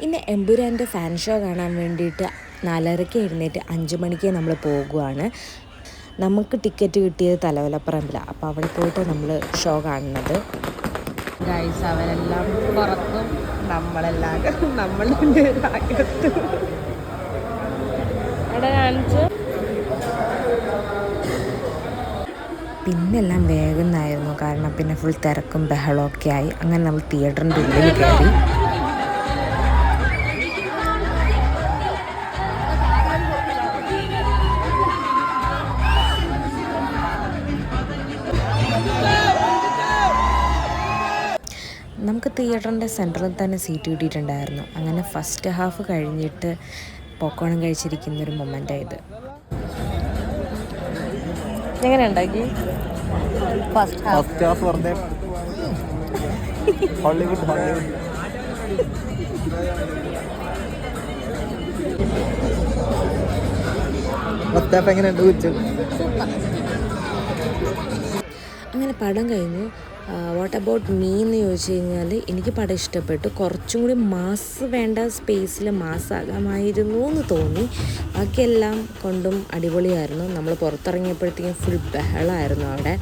ഇന്ന് എമ്പുരാൻ്റെ fan show കാണാൻ വേണ്ടിയിട്ട് 4:30 എഴുന്നേറ്റ് 5 മണിക്ക് നമ്മൾ പോകുവാണ്. നമുക്ക് ടിക്കറ്റ് കിട്ടിയത് തലവലപ്പറമ്പിലാണ്. അപ്പോൾ അവിടെ പോയിട്ട് നമ്മൾ ഷോ കാണുന്നത്. ഗൈസ് അവരെല്ലാം പുറത്തും നമ്മളെല്ലാം നമ്മളുടെ അകത്തും അവിടെ കാണിച്ച് പിന്നെല്ലാം വേഗമായിരുന്നു. കാരണം പിന്നെ ഫുൾ തിരക്കും ബഹളമൊക്കെ ആയി. അങ്ങനെ നമ്മൾ തിയേറ്ററിൻ്റെ ഉള്ളിൽ കയറി. നമുക്ക് തിയേറ്ററിൻ്റെ സെൻറ്ററിൽ തന്നെ സീറ്റ് കിട്ടിയിട്ടുണ്ടായിരുന്നു. അങ്ങനെ ഫസ്റ്റ് ഹാഫ് കഴിഞ്ഞിട്ട് പോപ്കോൺ കഴിച്ചിരിക്കുന്നൊരു മൊമെൻ്റായത്. എങ്ങനെ ഉണ്ടാക്കി ഫസ്റ്റ് ഹാഫ് പറഞ്ഞ ഹോളിവുഡ് അങ്ങനെ പടം കഴിഞ്ഞു. വാട്ട് അബൌട്ട് മീ എന്ന് ചോദിച്ചു കഴിഞ്ഞാൽ എനിക്ക് പടം ഇഷ്ടപ്പെട്ടു. കുറച്ചും കൂടി മാസ് വേണ്ട സ്പേസിൽ മാസ്സാകാമായിരുന്നു എന്ന് തോന്നി. ബാക്കിയെല്ലാം കൊണ്ടും അടിപൊളിയായിരുന്നു. നമ്മൾ പുറത്തിറങ്ങിയപ്പോഴത്തേക്കും ഫുൾ ബഹളമായിരുന്നു അവിടെ.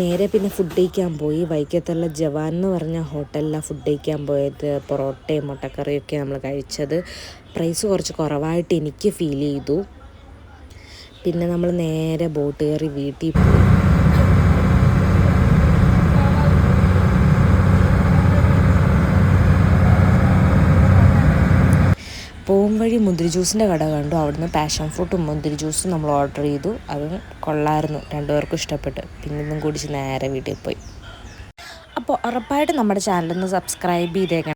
നേരെ പിന്നെ ഫുഡ് കഴിക്കാൻ പോയി. വൈക്കത്തുള്ള ജവാൻ എന്ന് പറഞ്ഞ ഹോട്ടലിലാണ് ഫുഡ് കഴിക്കാൻ പോയത്. പൊറോട്ടയും മുട്ടക്കറിയൊക്കെ നമ്മൾ കഴിച്ചത്. പ്രൈസ് കുറച്ച് കുറവായിട്ട് എനിക്ക് ഫീൽ ചെയ്തു. പിന്നെ നമ്മൾ നേരെ ബോട്ട് കയറി വീട്ടിൽ പോയി. പോകും വഴി മുന്തിരി ജ്യൂസിൻ്റെ കട കണ്ടു. അവിടുന്ന് പാഷൻ ഫ്രൂട്ടും മുന്തിരി ജ്യൂസും നമ്മൾ ഓർഡർ ചെയ്തു. അത് കൊള്ളായിരുന്നു, രണ്ടുപേർക്കും ഇഷ്ടപ്പെട്ടു. പിന്നെ ഇന്നും കുടിച്ച് നേരെ വീട്ടിൽ പോയി. അപ്പോൾ ഉറപ്പായിട്ട് നമ്മുടെ ചാനലൊന്ന് സബ്സ്ക്രൈബ് ചെയ്തേക്കണം.